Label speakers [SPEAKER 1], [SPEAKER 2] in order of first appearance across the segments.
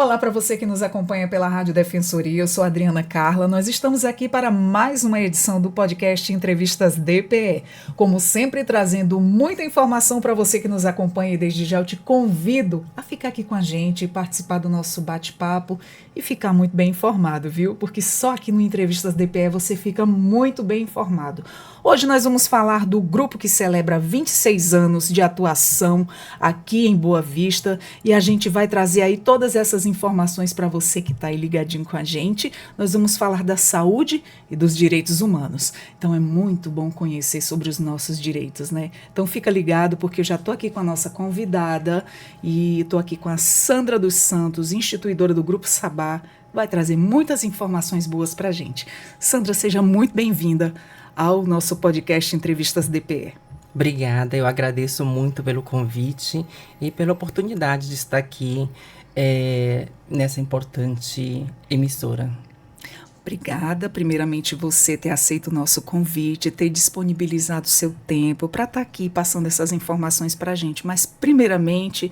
[SPEAKER 1] Olá para você que nos acompanha pela Rádio Defensoria, eu sou Adriana Carla. Nós estamos aqui para mais uma edição do podcast Entrevistas DPE. Como sempre, trazendo muita informação para você que nos acompanha e desde já eu te convido a ficar aqui com a gente, participar do nosso bate-papo e ficar muito bem informado, viu? Porque só aqui no Entrevistas DPE você fica muito bem informado. Hoje nós vamos falar do grupo que celebra 26 anos de atuação aqui em Boa Vista e a gente vai trazer aí todas essas informações para você que está aí ligadinho com a gente. Nós vamos falar da saúde e dos direitos humanos. Então é muito bom conhecer sobre os nossos direitos, né? Então fica ligado porque eu já estou aqui com a nossa convidada e estou aqui com a Sandra dos Santos, instituidora do Grupo Sabá. Vai trazer muitas informações boas para a gente. Sandra, seja muito bem-vinda ao nosso podcast Entrevistas DPE.
[SPEAKER 2] Obrigada, eu agradeço muito pelo convite e pela oportunidade de estar aqui nessa importante emissora.
[SPEAKER 1] Obrigada, primeiramente, você ter aceito o nosso convite, ter disponibilizado seu tempo para estar aqui passando essas informações para a gente. Mas, primeiramente,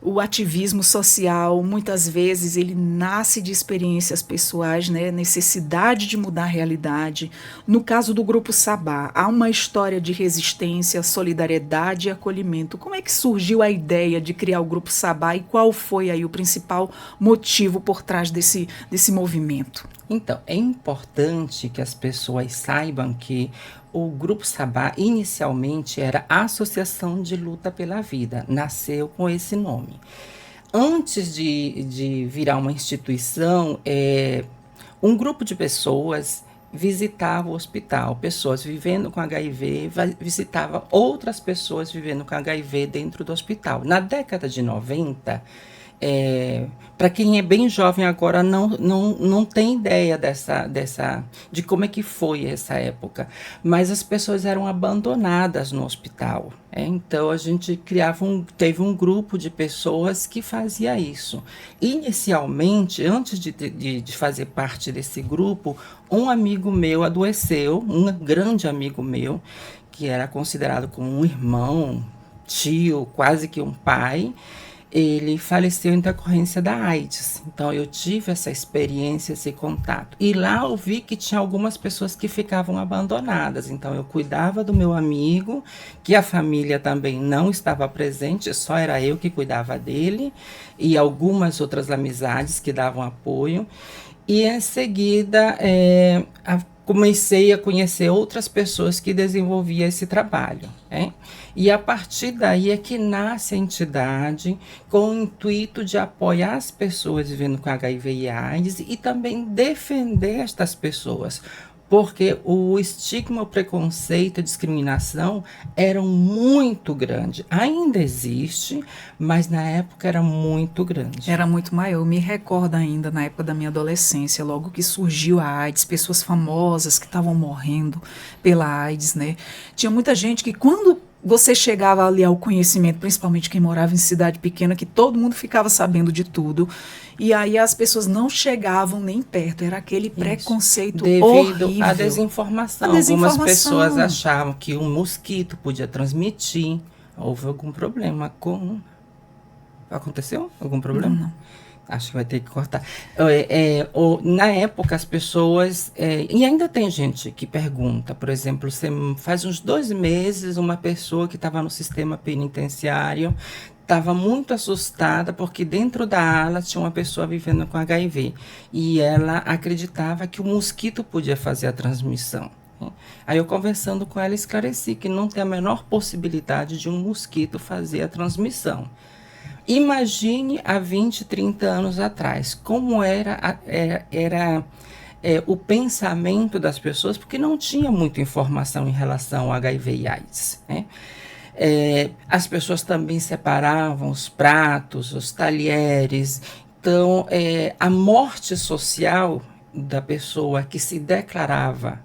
[SPEAKER 1] o ativismo social, muitas vezes, ele nasce de experiências pessoais, né? Necessidade de mudar a realidade. No caso do Grupo Sabá, há uma história de resistência, solidariedade e acolhimento. Como é que surgiu a ideia de criar o Grupo Sabá e qual foi aí o principal motivo por trás desse movimento?
[SPEAKER 2] Então, é importante que as pessoas saibam que o Grupo Sabá inicialmente era a Associação de Luta pela Vida, nasceu com esse nome. Antes de virar uma instituição, um grupo de pessoas visitava o hospital, pessoas vivendo com HIV, visitava outras pessoas vivendo com HIV dentro do hospital. Na década de 90, para quem é bem jovem agora não tem ideia de como é que foi essa época, mas as pessoas eram abandonadas no hospital. Então a gente teve um grupo de pessoas que fazia isso. Inicialmente, antes de fazer parte desse grupo, um amigo meu adoeceu, um grande amigo meu, que era considerado como um irmão, tio, quase que um pai. Ele faleceu em decorrência da AIDS. Então, eu tive essa experiência, esse contato. E lá eu vi que tinha algumas pessoas que ficavam abandonadas. Então, eu cuidava do meu amigo, que a família também não estava presente, só era eu que cuidava dele, e algumas outras amizades que davam apoio. E, em seguida, comecei a conhecer outras pessoas que desenvolviam esse trabalho. E a partir daí é que nasce a entidade com o intuito de apoiar as pessoas vivendo com HIV e AIDS e também defender estas pessoas, porque o estigma, o preconceito, a discriminação eram muito grandes. Ainda existe, mas na época era muito grande.
[SPEAKER 1] Era muito maior. Eu me recordo ainda, na época da minha adolescência, logo que surgiu a AIDS, pessoas famosas que estavam morrendo pela AIDS, né? Tinha muita gente que quando você chegava ali ao conhecimento, principalmente quem morava em cidade pequena, que todo mundo ficava sabendo de tudo. E aí as pessoas não chegavam nem perto. Era aquele preconceito horrível.
[SPEAKER 2] Devido à desinformação. Algumas pessoas achavam que um mosquito podia transmitir. Houve algum problema com... Aconteceu algum problema?
[SPEAKER 1] Não.
[SPEAKER 2] Acho que vai ter que cortar. Na época, as pessoas... e ainda tem gente que pergunta, por exemplo, faz uns 2 meses, uma pessoa que estava no sistema penitenciário estava muito assustada porque dentro da ala tinha uma pessoa vivendo com HIV. E ela acreditava que o mosquito podia fazer a transmissão. Aí eu, conversando com ela, esclareci que não tem a menor possibilidade de um mosquito fazer a transmissão. Imagine há 20, 30 anos atrás, como era o pensamento das pessoas, porque não tinha muita informação em relação ao HIV e AIDS. As pessoas também separavam os pratos, os talheres. Então, a morte social da pessoa que se declarava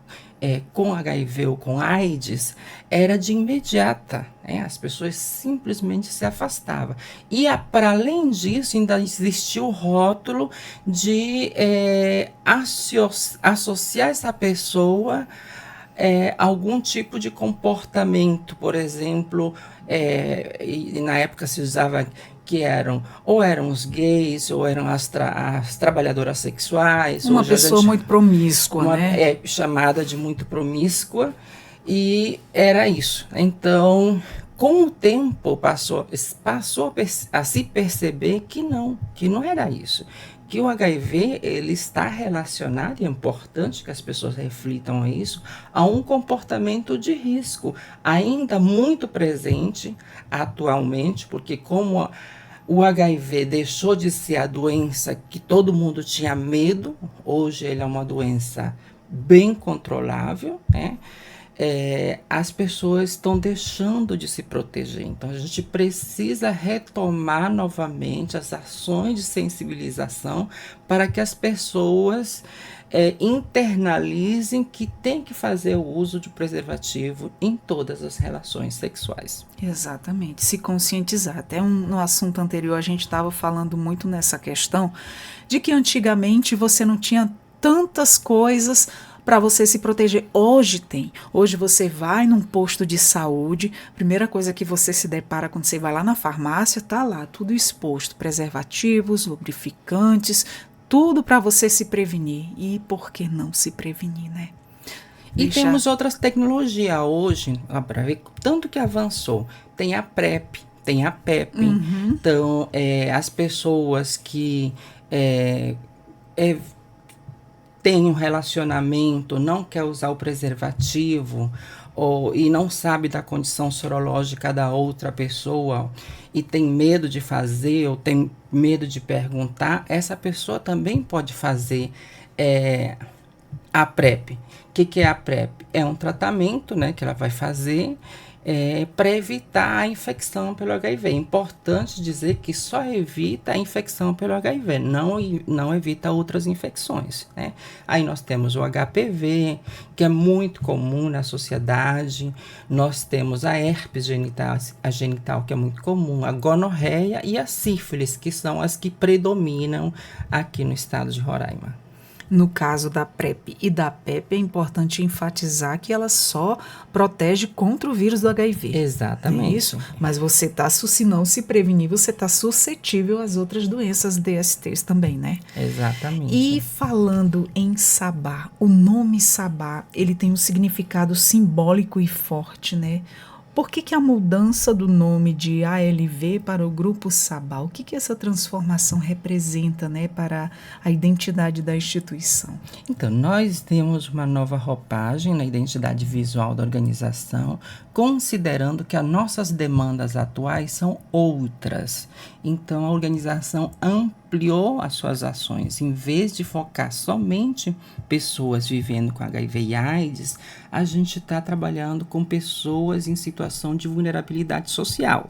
[SPEAKER 2] com HIV ou com AIDS era de imediata. As pessoas simplesmente se afastavam. E, para além disso, ainda existia o rótulo de associar essa pessoa algum tipo de comportamento, por exemplo, e na época se usava que eram os gays, ou eram as trabalhadoras sexuais.
[SPEAKER 1] Uma
[SPEAKER 2] Hoje a
[SPEAKER 1] pessoa
[SPEAKER 2] gente-
[SPEAKER 1] muito promíscua, né?
[SPEAKER 2] É chamada de muito promíscua, e era isso. Então, com o tempo, passou a se perceber que não era isso. Que o HIV, ele está relacionado, e é importante que as pessoas reflitam a isso, a um comportamento de risco, ainda muito presente atualmente, porque como o HIV deixou de ser a doença que todo mundo tinha medo, hoje ele é uma doença bem controlável, né? As pessoas estão deixando de se proteger. Então, a gente precisa retomar novamente as ações de sensibilização para que as pessoas internalizem que tem que fazer o uso de preservativo em todas as relações sexuais.
[SPEAKER 1] Exatamente, se conscientizar. Até no assunto anterior a gente estava falando muito nessa questão de que antigamente você não tinha tantas coisas para você se proteger. Hoje tem. Hoje você vai num posto de saúde, primeira coisa que você se depara quando você vai lá na farmácia, tá lá tudo exposto, preservativos, lubrificantes, tudo para você se prevenir. E por que não se prevenir, né?
[SPEAKER 2] E temos outras tecnologias hoje, para ver tanto que avançou. Tem a PrEP, tem a PEP. Então, as pessoas que têm um relacionamento, não quer usar o preservativo, e não sabe da condição sorológica da outra pessoa, e tem medo de fazer, ou tem medo de perguntar, essa pessoa também pode fazer a PrEP. O que é a PrEP? É um tratamento, né, que ela vai fazer para evitar a infecção pelo HIV. É importante dizer que só evita a infecção pelo HIV, não evita outras infecções, né? Aí nós temos o HPV, que é muito comum na sociedade. Nós temos a herpes genital, que é muito comum, a gonorreia e a sífilis, que são as que predominam aqui no estado de Roraima.
[SPEAKER 1] No caso da PrEP e da PEP, é importante enfatizar que ela só protege contra o vírus do HIV.
[SPEAKER 2] Exatamente.
[SPEAKER 1] É isso? Mas você está, se não se prevenir, você está suscetível às outras doenças DSTs também, né?
[SPEAKER 2] Exatamente.
[SPEAKER 1] E falando em Sabá, o nome Sabá, ele tem um significado simbólico e forte, né? Por que a mudança do nome de ALV para o Grupo Sabá? O que essa transformação representa, né, para a identidade da instituição?
[SPEAKER 2] Então, nós temos uma nova roupagem na identidade visual da organização, considerando que as nossas demandas atuais são outras. Então, a organização ampliou as suas ações. Em vez de focar somente pessoas vivendo com HIV e AIDS, a gente está trabalhando com pessoas em situação de vulnerabilidade social.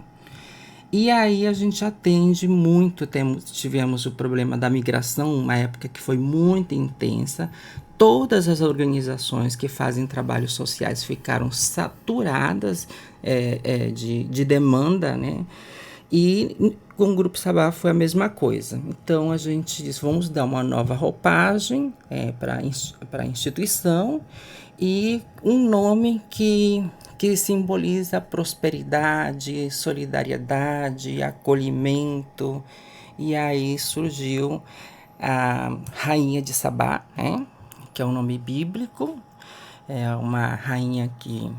[SPEAKER 2] E aí a gente atende muito, tivemos o problema da migração, uma época que foi muito intensa. Todas as organizações que fazem trabalhos sociais ficaram saturadas de demanda, né? E com o Grupo Sabá foi a mesma coisa. Então a gente disse, vamos dar uma nova roupagem para a instituição e um nome que simboliza prosperidade, solidariedade, acolhimento. E aí surgiu a Rainha de Sabá, né? Que é um nome bíblico, é uma rainha que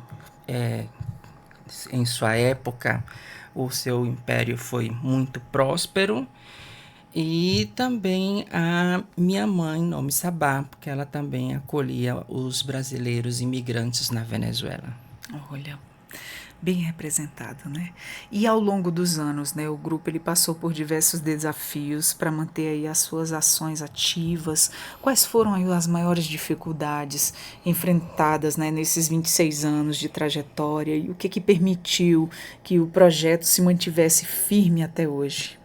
[SPEAKER 2] em sua época o seu império foi muito próspero. E também a minha mãe, nome Sabá, porque ela também acolhia os brasileiros imigrantes na Venezuela.
[SPEAKER 1] Olha, bem representado, né? E ao longo dos anos, né, o grupo ele passou por diversos desafios para manter aí as suas ações ativas. Quais foram aí as maiores dificuldades enfrentadas, né, nesses 26 anos de trajetória e o que permitiu que o projeto se mantivesse firme até hoje?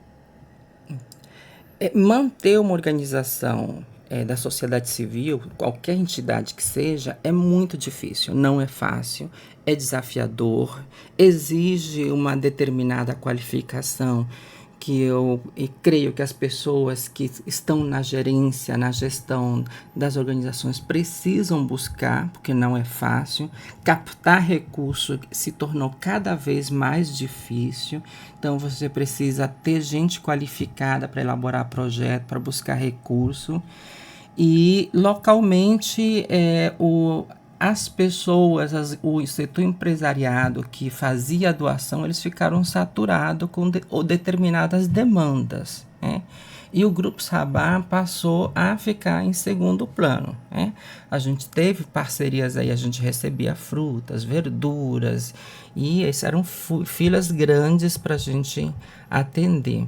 [SPEAKER 2] Manter uma organização da sociedade civil, qualquer entidade que seja, é muito difícil, não é fácil, é desafiador, exige uma determinada qualificação que eu creio que as pessoas que estão na gerência, na gestão das organizações precisam buscar, porque não é fácil. Captar recurso se tornou cada vez mais difícil, então você precisa ter gente qualificada para elaborar projeto, para buscar recurso. E localmente as pessoas, o setor empresariado que fazia a doação, eles ficaram saturados com determinadas demandas, né? E o Grupo Sabá passou a ficar em segundo plano, né? A gente teve parcerias aí, a gente recebia frutas, verduras, e essas eram filas grandes para a gente atender.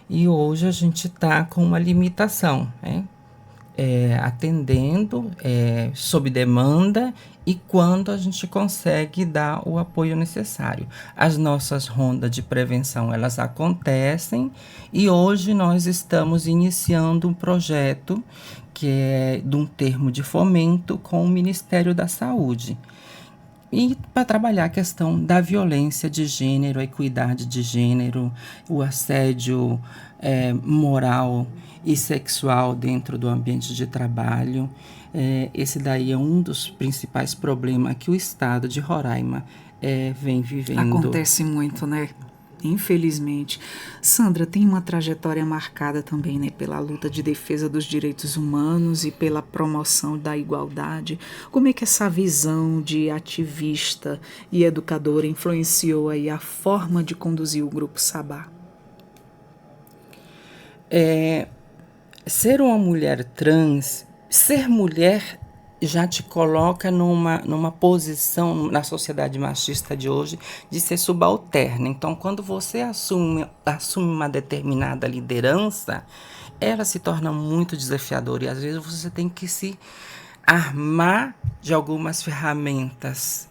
[SPEAKER 2] E hoje a gente está com uma limitação, né? Atendendo sob demanda e quando a gente consegue dar o apoio necessário. As nossas rondas de prevenção, elas acontecem, e hoje nós estamos iniciando um projeto que é de um termo de fomento com o Ministério da Saúde, e para trabalhar a questão da violência de gênero, a equidade de gênero, o assédio moral e sexual dentro do ambiente de trabalho. Esse daí é um dos principais problemas que o estado de Roraima vem vivendo.
[SPEAKER 1] Acontece muito, né? Infelizmente. Sandra tem uma trajetória marcada também, né, pela luta de defesa dos direitos humanos e pela promoção da igualdade. Como é que essa visão de ativista e educadora influenciou aí a forma de conduzir o Grupo Sabá?
[SPEAKER 2] Ser uma mulher trans, ser mulher já te coloca numa posição na sociedade machista de hoje de ser subalterna. Então, quando você assume uma determinada liderança, ela se torna muito desafiadora, e às vezes você tem que se armar de algumas ferramentas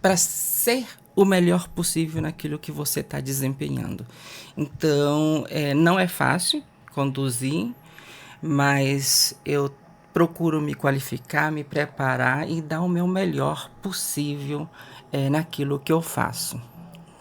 [SPEAKER 2] para ser o melhor possível naquilo que você está desempenhando. Então, não é fácil conduzir, mas eu procuro me qualificar, me preparar e dar o meu melhor possível naquilo que eu faço.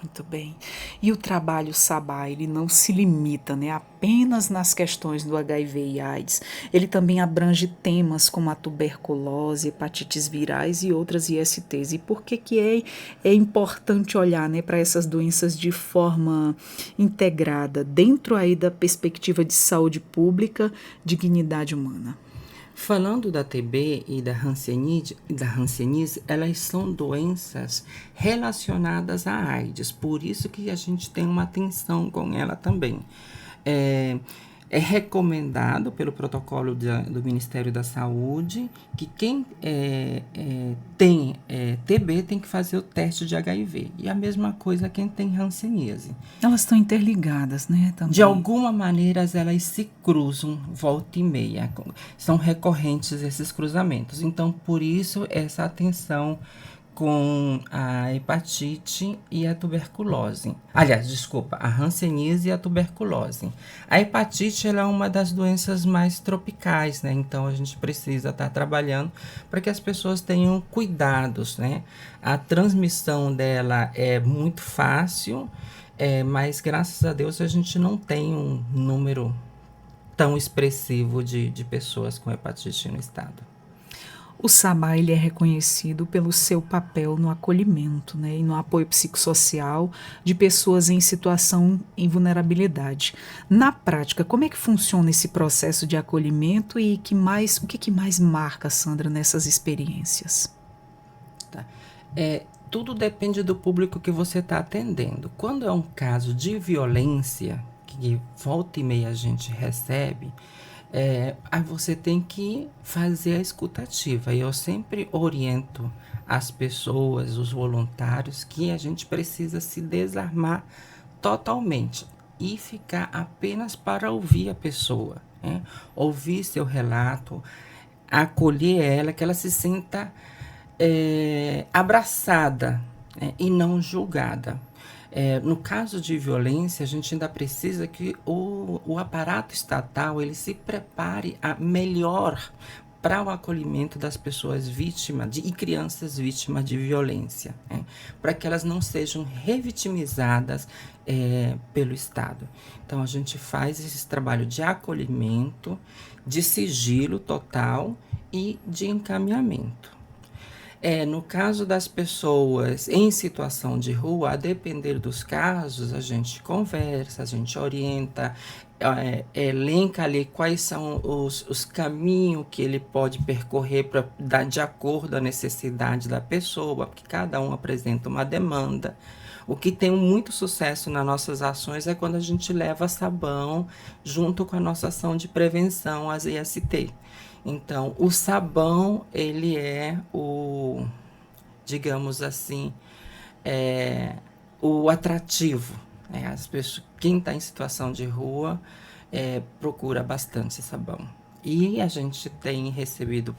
[SPEAKER 1] Muito bem. E o trabalho Sabá, ele não se limita, né, apenas nas questões do HIV e AIDS. Ele também abrange temas como a tuberculose, hepatites virais e outras ISTs. E por que é importante olhar, né, para essas doenças de forma integrada, dentro aí da perspectiva de saúde pública, dignidade humana?
[SPEAKER 2] Falando da TB e da hanseníase, elas são doenças relacionadas à AIDS, por isso que a gente tem uma atenção com ela também. É recomendado pelo protocolo do Ministério da Saúde que quem tem TB tem que fazer o teste de HIV. E a mesma coisa quem tem hanseníase.
[SPEAKER 1] Elas estão interligadas, né? Também.
[SPEAKER 2] De alguma maneira, elas se cruzam volta e meia. São recorrentes esses cruzamentos. Então, por isso, essa atenção com a hepatite e a tuberculose. Aliás, desculpa, a hanseníase e a tuberculose. A hepatite ela é uma das doenças mais tropicais, né? Então a gente precisa estar trabalhando para que as pessoas tenham cuidados, né? A transmissão dela é muito fácil, mas graças a Deus a gente não tem um número tão expressivo de pessoas com hepatite no estado.
[SPEAKER 1] O Sabá ele é reconhecido pelo seu papel no acolhimento, né, e no apoio psicossocial de pessoas em situação em vulnerabilidade. Na prática, como é que funciona esse processo de acolhimento e o que mais marca, Sandra, nessas experiências?
[SPEAKER 2] Tá. Tudo depende do público que você está atendendo. Quando é um caso de violência, que volta e meia a gente recebe, aí você tem que fazer a escutativa. E eu sempre oriento as pessoas, os voluntários, que a gente precisa se desarmar totalmente e ficar apenas para ouvir a pessoa, né? Ouvir seu relato, acolher ela, que ela se sinta abraçada, né? E não julgada. No caso de violência, a gente ainda precisa que o aparato estatal ele se prepare melhor para o acolhimento das pessoas vítimas e crianças vítimas de violência, né? Para que elas não sejam revitimizadas pelo Estado. Então, a gente faz esse trabalho de acolhimento, de sigilo total e de encaminhamento. No caso das pessoas em situação de rua, a depender dos casos, a gente conversa, a gente orienta, elenca ali quais são os caminhos que ele pode percorrer para dar de acordo à necessidade da pessoa, porque cada um apresenta uma demanda. O que tem muito sucesso nas nossas ações é quando a gente leva sabão junto com a nossa ação de prevenção, as IST. Então, o sabão, ele é digamos assim, o atrativo, né? As pessoas, quem está em situação de rua, procura bastante sabão. E a gente tem recebido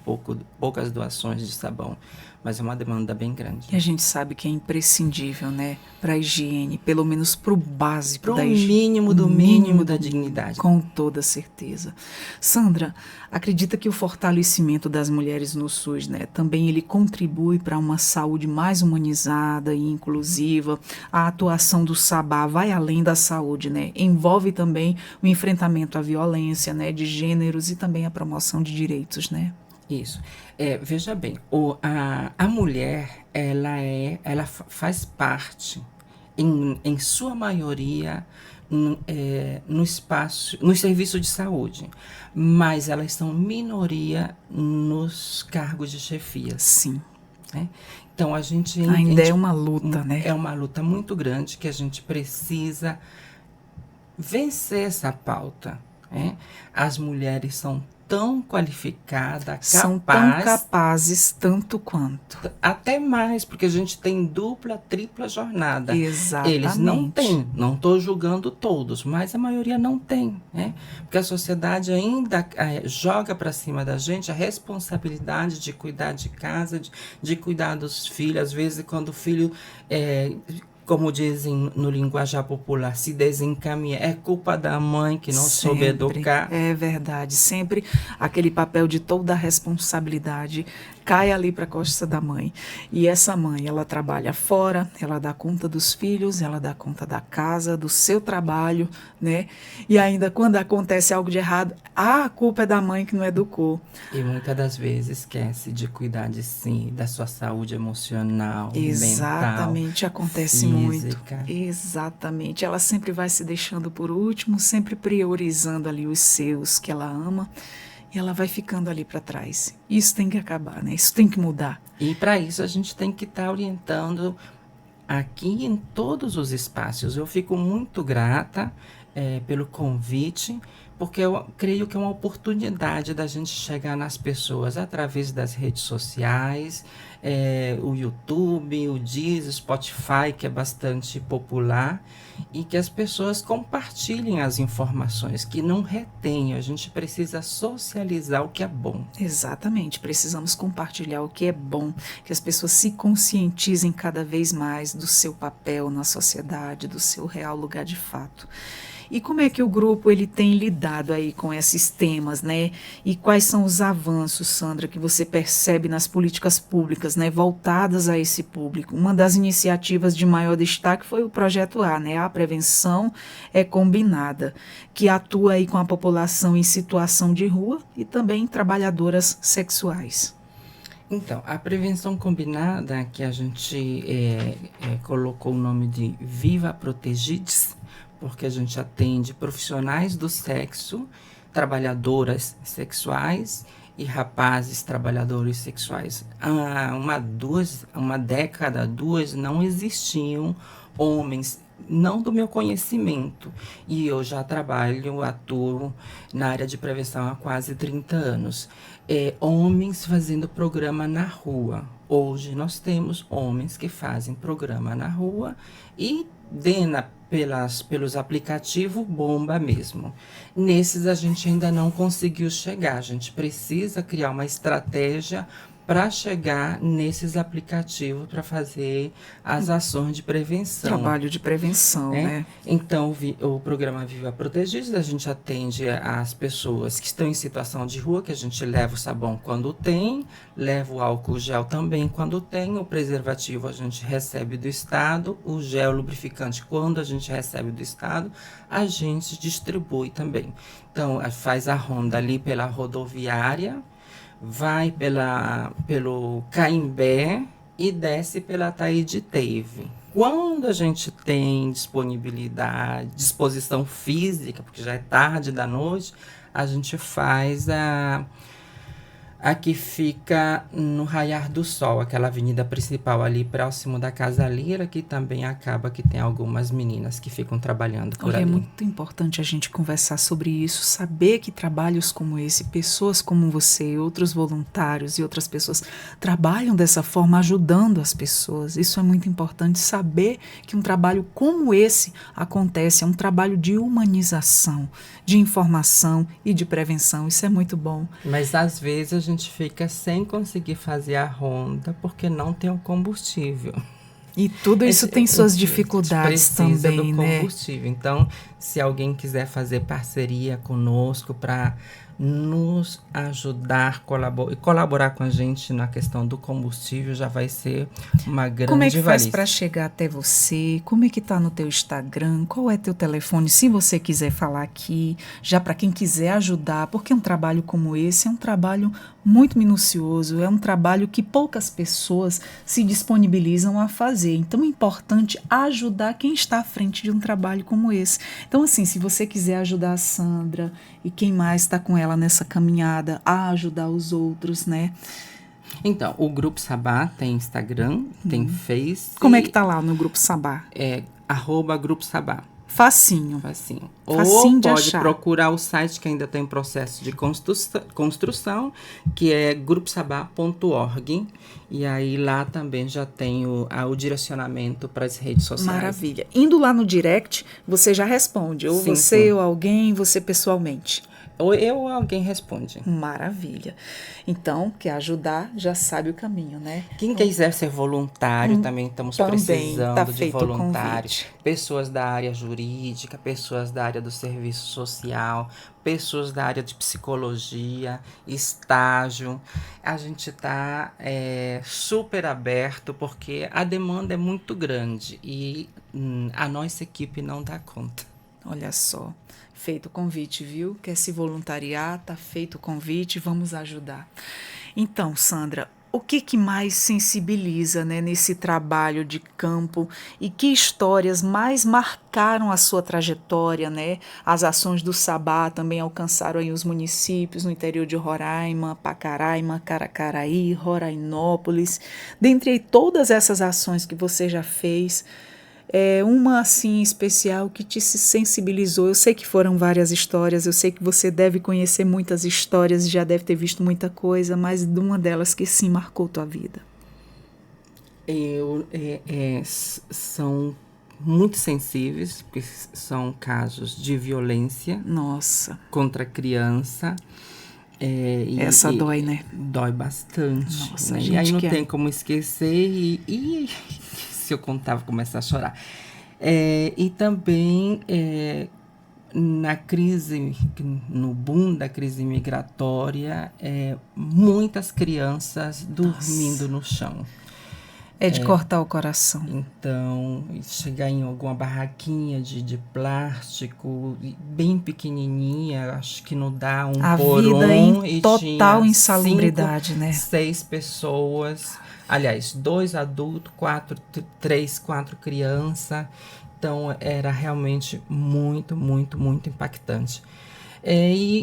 [SPEAKER 2] poucas doações de sabão, mas é uma demanda bem grande.
[SPEAKER 1] E a gente sabe que é imprescindível, né? Para a higiene, pelo menos para o básico da higiene.
[SPEAKER 2] Para o mínimo do mínimo da dignidade.
[SPEAKER 1] Com toda certeza. Sandra, acredita que o fortalecimento das mulheres no SUS, né, também ele contribui para uma saúde mais humanizada e inclusiva? A atuação do Sabá vai além da saúde, né? Envolve também o enfrentamento à violência, né, de gêneros e também a promoção de direitos, né?
[SPEAKER 2] Isso. Veja bem, a mulher, ela faz parte, em sua maioria, no espaço, no serviço de saúde, mas elas são minoria nos cargos de chefia.
[SPEAKER 1] Sim.
[SPEAKER 2] Né? Então, a gente
[SPEAKER 1] ainda é uma luta, né?
[SPEAKER 2] É uma luta muito grande que a gente precisa vencer essa pauta, né? As mulheres são tão qualificadas,
[SPEAKER 1] são tão capazes tanto quanto.
[SPEAKER 2] Até mais, porque a gente tem dupla, tripla jornada.
[SPEAKER 1] Exatamente.
[SPEAKER 2] Eles não têm, não estou julgando todos, mas a maioria não tem, né? Porque a sociedade ainda joga para cima da gente a responsabilidade de cuidar de casa, de cuidar dos filhos. Às vezes, quando o filho como dizem no linguajar popular, se desencaminha, é culpa da mãe que não soube educar.
[SPEAKER 1] É verdade, sempre aquele papel de toda a responsabilidade cai ali para a costa da mãe. E essa mãe, ela trabalha fora, ela dá conta dos filhos, ela dá conta da casa, do seu trabalho, né? E ainda quando acontece algo de errado, a culpa é da mãe que não educou.
[SPEAKER 2] E muitas das vezes esquece de cuidar de si, da sua saúde emocional,
[SPEAKER 1] exatamente,
[SPEAKER 2] mental,
[SPEAKER 1] acontece
[SPEAKER 2] física.
[SPEAKER 1] Muito. Exatamente. Ela sempre vai se deixando por último, sempre priorizando ali os seus que ela ama. E ela vai ficando ali para trás. Isso tem que acabar, né? Isso tem que mudar.
[SPEAKER 2] E para isso a gente tem que estar orientando aqui em todos os espaços. Eu fico muito grata pelo convite, porque eu creio que é uma oportunidade da gente chegar nas pessoas através das redes sociais, o YouTube, o Deezer, o Spotify, que é bastante popular, e que as pessoas compartilhem as informações, que não retenham. A gente precisa socializar o que é bom.
[SPEAKER 1] Exatamente, precisamos compartilhar o que é bom, que as pessoas se conscientizem cada vez mais do seu papel na sociedade, do seu real lugar de fato. E como é que o grupo ele tem lidado aí com esses temas, né? E quais são os avanços, Sandra, que você percebe nas políticas públicas, né, voltadas a esse público? Uma das iniciativas de maior destaque foi o Projeto A, né? A prevenção é combinada, que atua aí com a população em situação de rua e também trabalhadoras sexuais.
[SPEAKER 2] Então, a prevenção combinada, que a gente colocou o nome de Viva Protegides, porque a gente atende profissionais do sexo, trabalhadoras sexuais e rapazes trabalhadores sexuais. Há uma década, duas, não existiam homens, não do meu conhecimento. E eu já atuo na área de prevenção há quase 30 anos. Homens fazendo programa na rua. Hoje nós temos homens que fazem programa na rua e pelos aplicativos bomba mesmo. Nesses a gente ainda não conseguiu chegar. A gente precisa criar uma estratégia para chegar nesses aplicativos para fazer as ações de prevenção.
[SPEAKER 1] Trabalho de prevenção, né?
[SPEAKER 2] Então, o programa Viva Protegidos, a gente atende as pessoas que estão em situação de rua, que a gente leva o sabão quando tem, leva o álcool gel também quando tem, o preservativo a gente recebe do Estado, o gel lubrificante quando a gente recebe do Estado, a gente distribui também. Então, faz a ronda ali pela rodoviária, vai pelo Caimbé e desce pela Taíde Teve. Quando a gente tem disponibilidade, disposição física, porque já é tarde da noite, a gente faz a que fica no Raiar do Sol, aquela avenida principal ali próximo da Casa Lira, que também acaba que tem algumas meninas que ficam trabalhando por ali.
[SPEAKER 1] É muito importante a gente conversar sobre isso, saber que trabalhos como esse, pessoas como você, outros voluntários e outras pessoas trabalham dessa forma, ajudando as pessoas. Isso é muito importante, saber que um trabalho como esse acontece, é um trabalho de humanização, de informação e de prevenção. Isso é muito bom.
[SPEAKER 2] Mas às vezes a gente fica sem conseguir fazer a ronda porque não tem o combustível.
[SPEAKER 1] E tudo isso tem suas dificuldades também,
[SPEAKER 2] do combustível.
[SPEAKER 1] né?
[SPEAKER 2] Então, se alguém quiser fazer parceria conosco para nos ajudar e colaborar com a gente na questão do combustível, já vai ser uma grande
[SPEAKER 1] Como é que faz
[SPEAKER 2] valia.
[SPEAKER 1] para chegar até você? Como é que está no teu Instagram? Qual é teu telefone? Se você quiser falar aqui, já para quem quiser ajudar, porque um trabalho como esse é um trabalho muito minucioso, é um trabalho que poucas pessoas se disponibilizam a fazer. Então é importante ajudar quem está à frente de um trabalho como esse. Então, assim, se você quiser ajudar a Sandra e quem mais está com ela nessa caminhada, a ajudar os outros, né?
[SPEAKER 2] Então, o Grupo Sabá tem Instagram, tem Face.
[SPEAKER 1] Como é que tá lá no Grupo Sabá?
[SPEAKER 2] É @Grupo Sabá.
[SPEAKER 1] Facinho.
[SPEAKER 2] Facinho
[SPEAKER 1] Facinho de
[SPEAKER 2] pode
[SPEAKER 1] achar.
[SPEAKER 2] procurar o site que ainda está em processo de construção, que é gruposabá.org. E aí lá também já tem o direcionamento para as redes sociais.
[SPEAKER 1] Maravilha. Indo lá no direct, você já responde. Ou
[SPEAKER 2] Sim,
[SPEAKER 1] você
[SPEAKER 2] sim.
[SPEAKER 1] ou alguém, você pessoalmente.
[SPEAKER 2] Ou eu ou alguém responde.
[SPEAKER 1] Maravilha. Então, quer ajudar, já sabe o caminho, né?
[SPEAKER 2] Quem quiser ser voluntário, também estamos precisando
[SPEAKER 1] tá
[SPEAKER 2] de
[SPEAKER 1] feito o
[SPEAKER 2] voluntários.
[SPEAKER 1] convite.
[SPEAKER 2] Pessoas da área jurídica, pessoas da área do serviço social, pessoas da área de psicologia, estágio. A gente está super aberto porque a demanda é muito grande e a nossa equipe não dá conta.
[SPEAKER 1] Olha só, feito o convite, viu? Quer se voluntariar, tá feito o convite, vamos ajudar. Então, Sandra, o que mais sensibiliza, né, nesse trabalho de campo e que histórias mais marcaram a sua trajetória, né? As ações do Sabá também alcançaram aí os municípios no interior de Roraima, Pacaraima, Caracaraí, Rorainópolis. Dentre aí todas essas ações que você já fez, uma assim especial que te sensibilizou. Eu sei que foram várias histórias, eu sei que você deve conhecer muitas histórias, já deve ter visto muita coisa, mas de uma delas que sim marcou tua vida.
[SPEAKER 2] São muito sensíveis, porque são casos de violência.
[SPEAKER 1] Nossa.
[SPEAKER 2] Contra a criança.
[SPEAKER 1] Essa dói, né?
[SPEAKER 2] Dói bastante.
[SPEAKER 1] Nossa,
[SPEAKER 2] né?
[SPEAKER 1] gente,
[SPEAKER 2] e aí não tem como esquecer e se eu contar, vou começar a chorar. E também na crise, no boom da crise migratória, muitas crianças dormindo no chão.
[SPEAKER 1] É de cortar o coração.
[SPEAKER 2] Então, chegar em alguma barraquinha de plástico, bem pequenininha, acho que não dá um
[SPEAKER 1] a
[SPEAKER 2] por
[SPEAKER 1] vida
[SPEAKER 2] um.
[SPEAKER 1] Em
[SPEAKER 2] e
[SPEAKER 1] total
[SPEAKER 2] tinha
[SPEAKER 1] insalubridade,
[SPEAKER 2] 5,
[SPEAKER 1] né?
[SPEAKER 2] 6 pessoas, aliás, 2 adultos, 3, 4 crianças. Então, era realmente muito, muito, muito impactante.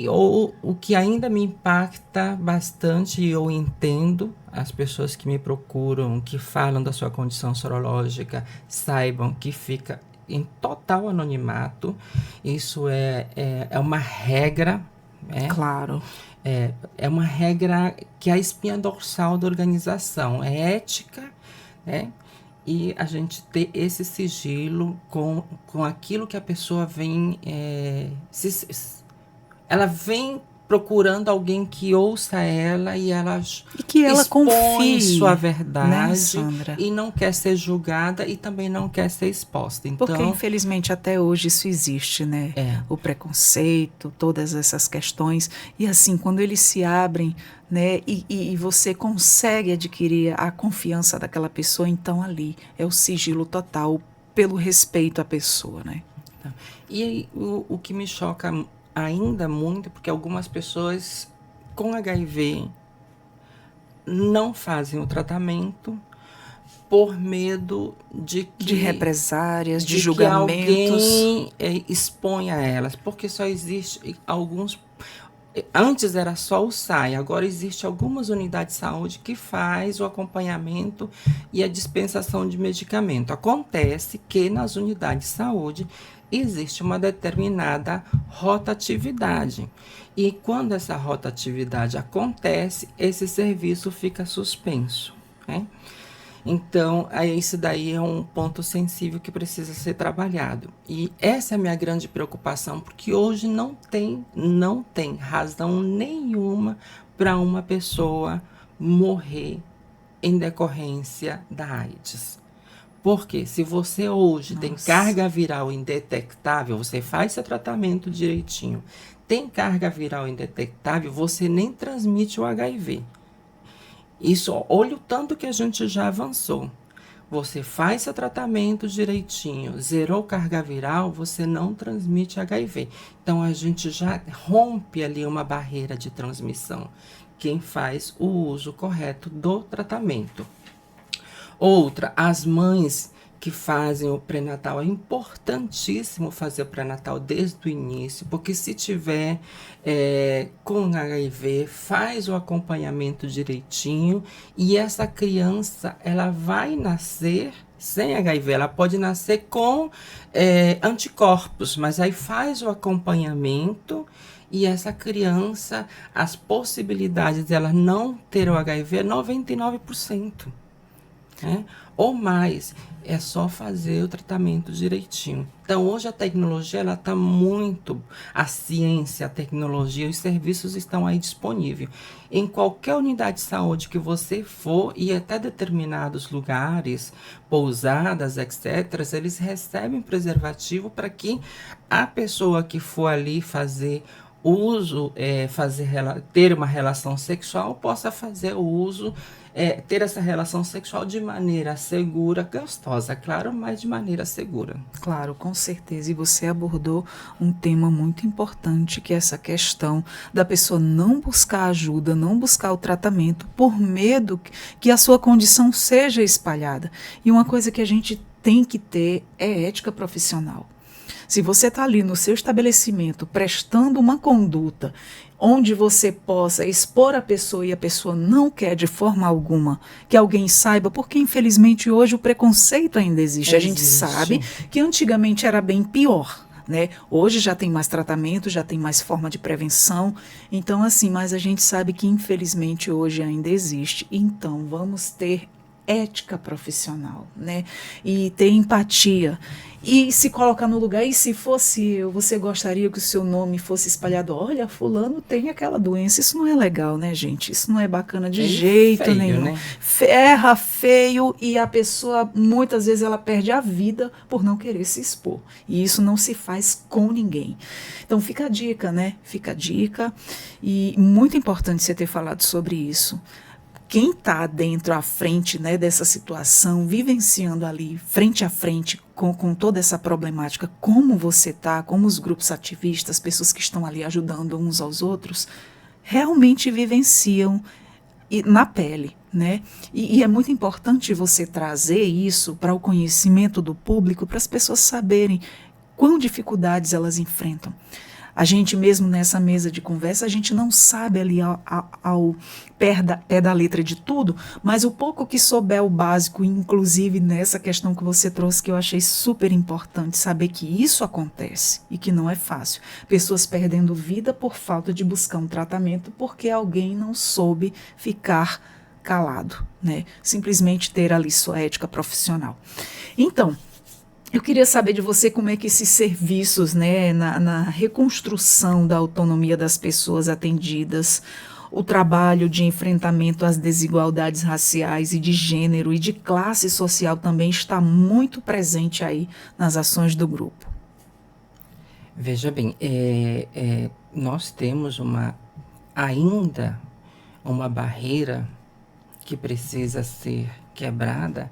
[SPEAKER 2] O que ainda me impacta bastante, e eu entendo, as pessoas que me procuram, que falam da sua condição sorológica, saibam que fica em total anonimato. Isso é uma regra.
[SPEAKER 1] Claro.
[SPEAKER 2] É uma regra que é a espinha dorsal da organização. É ética, né? E a gente ter esse sigilo com aquilo que a pessoa vem... ela vem procurando alguém que ouça ela e ela
[SPEAKER 1] que ela
[SPEAKER 2] expõe
[SPEAKER 1] confie,
[SPEAKER 2] sua verdade,
[SPEAKER 1] né, Sandra?
[SPEAKER 2] E não quer ser julgada e também não quer ser exposta. Então,
[SPEAKER 1] porque infelizmente até hoje isso existe, né? O preconceito, todas essas questões. E assim, quando eles se abrem, né, e você consegue adquirir a confiança daquela pessoa, então ali é o sigilo total pelo respeito à pessoa, né?
[SPEAKER 2] E o que me choca ainda muito, porque algumas pessoas com HIV não fazem o tratamento por medo
[SPEAKER 1] de represárias, de
[SPEAKER 2] que
[SPEAKER 1] julgamentos.
[SPEAKER 2] alguém exponha elas, porque só existe alguns. Antes era só o SAI, agora existe algumas unidades de saúde que faz o acompanhamento e a dispensação de medicamento. Acontece que nas unidades de saúde existe uma determinada rotatividade. E quando essa rotatividade acontece, esse serviço fica suspenso, né? Então, isso daí é um ponto sensível que precisa ser trabalhado. E essa é a minha grande preocupação, porque hoje não tem razão nenhuma para uma pessoa morrer em decorrência da AIDS. Porque se você hoje tem carga viral indetectável, você faz seu tratamento direitinho, tem carga viral indetectável, você nem transmite o HIV. Isso, olha o tanto que a gente já avançou. Você faz seu tratamento direitinho, zerou carga viral, você não transmite HIV. Então, a gente já rompe ali uma barreira de transmissão. Quem faz o uso correto do tratamento. Outra, as mães que fazem o pré-natal, é importantíssimo fazer o pré-natal desde o início, porque se tiver com HIV, faz o acompanhamento direitinho e essa criança, ela vai nascer sem HIV, ela pode nascer com anticorpos, mas aí faz o acompanhamento e essa criança, as possibilidades dela não ter o HIV é 99%. Né? Ou mais, é só fazer o tratamento direitinho. Então, hoje a tecnologia, ela está muito, a ciência, a tecnologia, os serviços estão aí disponíveis. Em qualquer unidade de saúde que você for, e até determinados lugares, pousadas, etc., eles recebem preservativo para que a pessoa que for ali fazer uso, ter uma relação sexual, possa fazer o uso, ter essa relação sexual de maneira segura, gostosa, claro, mas de maneira segura.
[SPEAKER 1] Claro, com certeza. E você abordou um tema muito importante, que é essa questão da pessoa não buscar ajuda, não buscar o tratamento, por medo que a sua condição seja espalhada. E uma coisa que a gente tem que ter é ética profissional. Se você está ali no seu estabelecimento prestando uma conduta onde você possa expor a pessoa e a pessoa não quer de forma alguma que alguém saiba, porque infelizmente hoje o preconceito ainda existe. A gente sabe que antigamente era bem pior. Né? Hoje já tem mais tratamento, já tem mais forma de prevenção, então assim, mas a gente sabe que infelizmente hoje ainda existe. Então vamos ter ética profissional, né? E ter empatia e se colocar no lugar. E se fosse eu, você gostaria que o seu nome fosse espalhado? Olha, fulano tem aquela doença. Isso não é legal, né, gente? Isso não é bacana de jeito
[SPEAKER 2] feio,
[SPEAKER 1] nenhum.
[SPEAKER 2] Né?
[SPEAKER 1] Erra feio e a pessoa, muitas vezes, ela perde a vida por não querer se expor. E isso não se faz com ninguém. Então fica a dica, né? Fica a dica. E muito importante você ter falado sobre isso. Quem está dentro, à frente, né, dessa situação, vivenciando ali, frente a frente, com toda essa problemática, como você está, como os grupos ativistas, pessoas que estão ali ajudando uns aos outros, realmente vivenciam na pele. Né? E é muito importante você trazer isso para o conhecimento do público, para as pessoas saberem quão dificuldades elas enfrentam. A gente mesmo nessa mesa de conversa, a gente não sabe ali ao pé da letra de tudo, mas o pouco que souber o básico, inclusive nessa questão que você trouxe, que eu achei super importante, saber que isso acontece e que não é fácil. Pessoas perdendo vida por falta de buscar um tratamento porque alguém não soube ficar calado, né? Simplesmente ter ali sua ética profissional. Então, Eu queria saber de você como é que esses serviços, né, na reconstrução da autonomia das pessoas atendidas, o trabalho de enfrentamento às desigualdades raciais e de gênero e de classe social também está muito presente aí nas ações do grupo.
[SPEAKER 2] Veja bem, nós temos ainda uma barreira que precisa ser quebrada,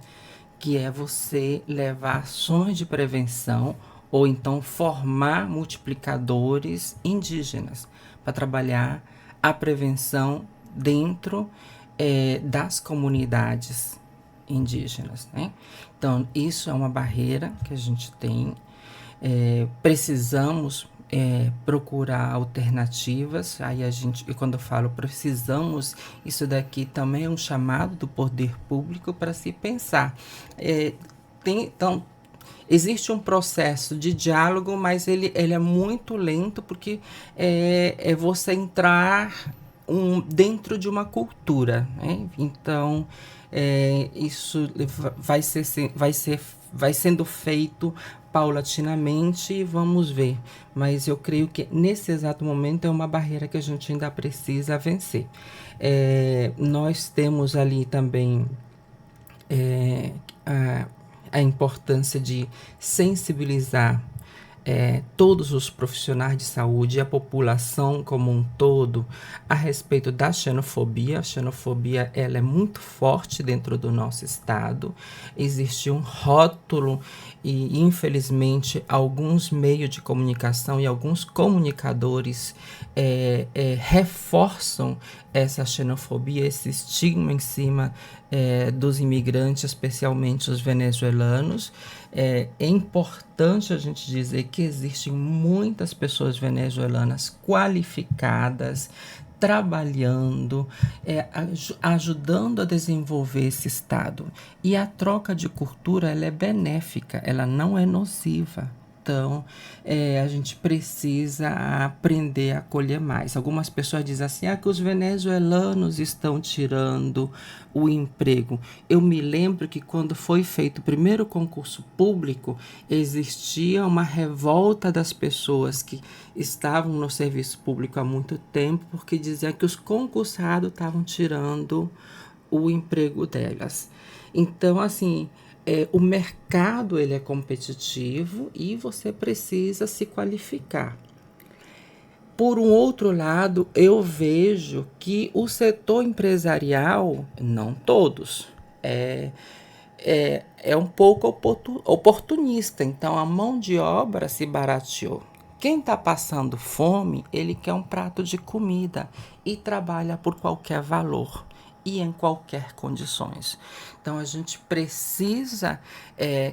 [SPEAKER 2] que é você levar ações de prevenção ou então formar multiplicadores indígenas para trabalhar a prevenção dentro das comunidades indígenas, né? Então, isso é uma barreira que a gente tem. Precisamos procurar alternativas. Aí e quando eu falo precisamos, isso daqui também é um chamado do poder público para se pensar. Então, existe um processo de diálogo, mas ele é muito lento, porque é você entrar dentro de uma cultura, né? Então, isso vai sendo feito paulatinamente e vamos ver. Mas eu creio que nesse exato momento é uma barreira que a gente ainda precisa vencer. Nós temos ali também a importância de sensibilizar todos os profissionais de saúde e a população como um todo a respeito da xenofobia. A xenofobia, ela é muito forte dentro do nosso estado. Existe um rótulo e, infelizmente, alguns meios de comunicação e alguns comunicadores reforçam essa xenofobia, esse estigma em cima dos imigrantes, especialmente os venezuelanos. É importante a gente dizer que existem muitas pessoas venezuelanas qualificadas, trabalhando, ajudando a desenvolver esse estado. E a troca de cultura, ela é benéfica, ela não é nociva. Então, a gente precisa aprender a acolher mais. Algumas pessoas dizem assim, que os venezuelanos estão tirando o emprego. Eu me lembro que quando foi feito o primeiro concurso público, existia uma revolta das pessoas que estavam no serviço público há muito tempo, porque diziam que os concursados estavam tirando o emprego delas. Então, assim, o mercado ele é competitivo e você precisa se qualificar. Por um outro lado, eu vejo que o setor empresarial, não todos, é um pouco oportunista. Então, a mão de obra se barateou. Quem está passando fome, ele quer um prato de comida e trabalha por qualquer valor e em qualquer condições. Então, a gente precisa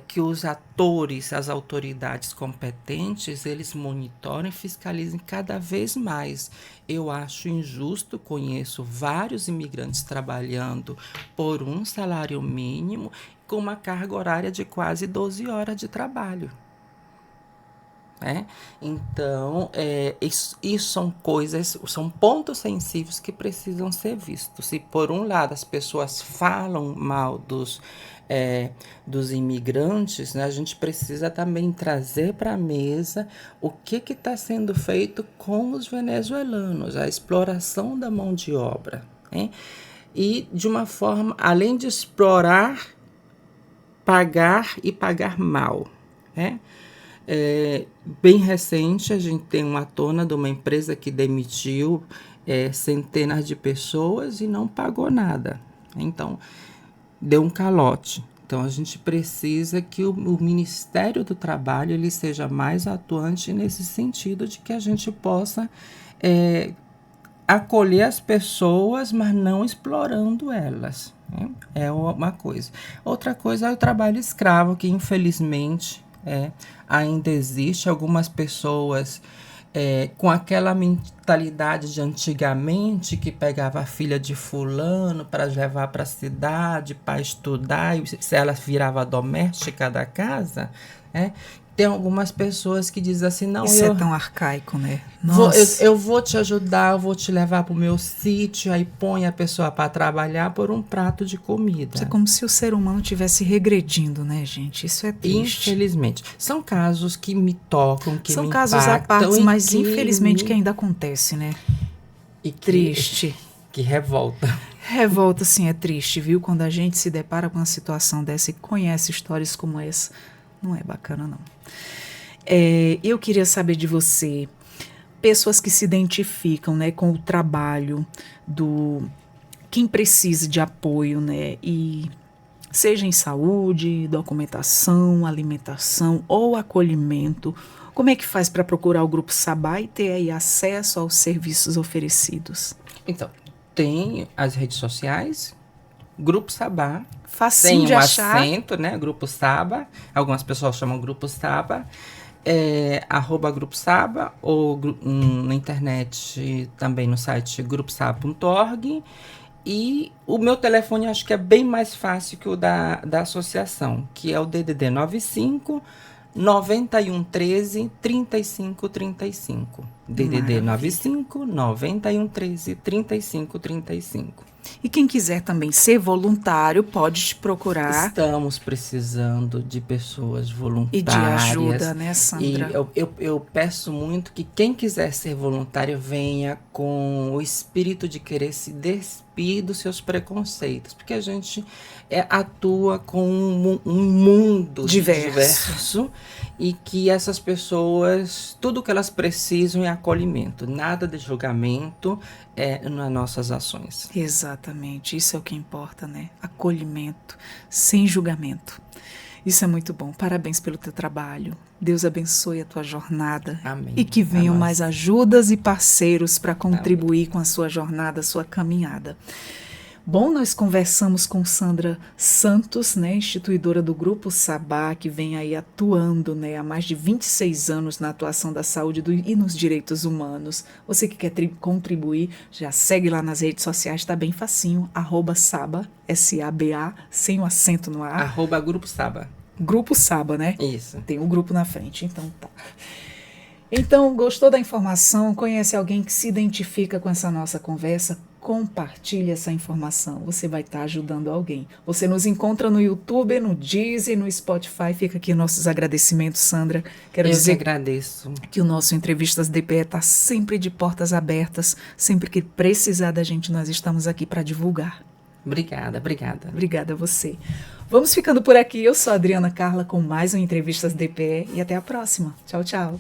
[SPEAKER 2] que os atores, as autoridades competentes, eles monitorem e fiscalizem cada vez mais. Eu acho injusto, conheço vários imigrantes trabalhando por um salário mínimo com uma carga horária de quase 12 horas de trabalho. Então, isso são são pontos sensíveis que precisam ser vistos. Se por um lado as pessoas falam mal dos imigrantes, né, a gente precisa também trazer para a mesa o que está sendo feito com os venezuelanos, a exploração da mão de obra, né? E de uma forma, além de explorar, pagar e pagar mal, né? Bem recente, a gente tem uma tona de uma empresa que demitiu centenas de pessoas e não pagou nada. Então, deu um calote. Então, a gente precisa que o Ministério do Trabalho ele seja mais atuante nesse sentido de que a gente possa acolher as pessoas, mas não explorando elas, né? É uma coisa. Outra coisa é o trabalho escravo, que infelizmente ainda existe. Algumas pessoas com aquela mentalidade de antigamente, que pegava a filha de fulano para levar para a cidade para estudar, e se ela virava doméstica da casa, Tem algumas pessoas que dizem assim, não,
[SPEAKER 1] Isso é tão arcaico, né?
[SPEAKER 2] Eu vou te ajudar, eu vou te levar para o meu sítio, aí põe a pessoa para trabalhar por um prato de comida.
[SPEAKER 1] Isso é como se o ser humano estivesse regredindo, né, gente? Isso é triste.
[SPEAKER 2] Infelizmente. São casos que me tocam, que
[SPEAKER 1] São
[SPEAKER 2] me
[SPEAKER 1] casos à
[SPEAKER 2] impactam.
[SPEAKER 1] parte, mas infelizmente que ainda acontece, né?
[SPEAKER 2] E
[SPEAKER 1] Triste.
[SPEAKER 2] Que revolta.
[SPEAKER 1] Revolta, sim, é triste, viu? Quando a gente se depara com uma situação dessa e conhece histórias como essa, não é bacana, não. Eu queria saber de você, pessoas que se identificam, né, com o trabalho do quem precisa de apoio, né, e seja em saúde, documentação, alimentação ou acolhimento, como é que faz para procurar o Grupo Sabá e ter aí acesso aos serviços oferecidos?
[SPEAKER 2] Então, tem as redes sociais, Grupo Sabá,
[SPEAKER 1] Facinho de achar.
[SPEAKER 2] Acento, né, Grupo Sabá, algumas pessoas chamam Grupo Sabá, @Grupo Sabá, ou na internet também no site gruposaba.org. E o meu telefone acho que é bem mais fácil que o da associação, que é o DDD 95 9113 3535. DDD 95 9113 3535.
[SPEAKER 1] E quem quiser também ser voluntário pode te procurar.
[SPEAKER 2] Estamos precisando de pessoas voluntárias.
[SPEAKER 1] E de ajuda, né, Sandra?
[SPEAKER 2] E eu peço muito que quem quiser ser voluntário venha com o espírito de querer se despir dos seus preconceitos. Porque a gente atua com um mundo diverso. E que essas pessoas, tudo que elas precisam é acolhimento. Nada de julgamento nas nossas ações.
[SPEAKER 1] Exatamente, isso é o que importa, né? Acolhimento, sem julgamento. Isso é muito bom. Parabéns pelo teu trabalho. Deus abençoe a tua jornada.
[SPEAKER 2] Amém.
[SPEAKER 1] E que venham mais ajudas e parceiros para contribuir com a sua jornada, a sua caminhada. Bom, nós conversamos com Sandra Santos, né, instituidora do Grupo Sabá, que vem aí atuando, né, há mais de 26 anos na atuação da saúde e nos direitos humanos. Você que quer contribuir, já segue lá nas redes sociais, tá bem facinho, @Saba, S-A-B-A, sem o acento no A.
[SPEAKER 2] Grupo Sabá.
[SPEAKER 1] Grupo Sabá, né?
[SPEAKER 2] Isso.
[SPEAKER 1] Tem o grupo na frente, então tá. Então, gostou da informação? Conhece alguém que se identifica com essa nossa conversa? Compartilhe essa informação, você vai estar ajudando alguém. Você nos encontra no YouTube, no Deezer, no Spotify. Fica aqui nossos agradecimentos, Sandra.
[SPEAKER 2] Quero dizer que agradeço.
[SPEAKER 1] Que o nosso Entrevistas DPE está sempre de portas abertas. Sempre que precisar da gente, nós estamos aqui para divulgar.
[SPEAKER 2] Obrigada.
[SPEAKER 1] Obrigada a você. Vamos ficando por aqui. Eu sou a Adriana Carla com mais um Entrevistas DPE e até a próxima. Tchau, tchau.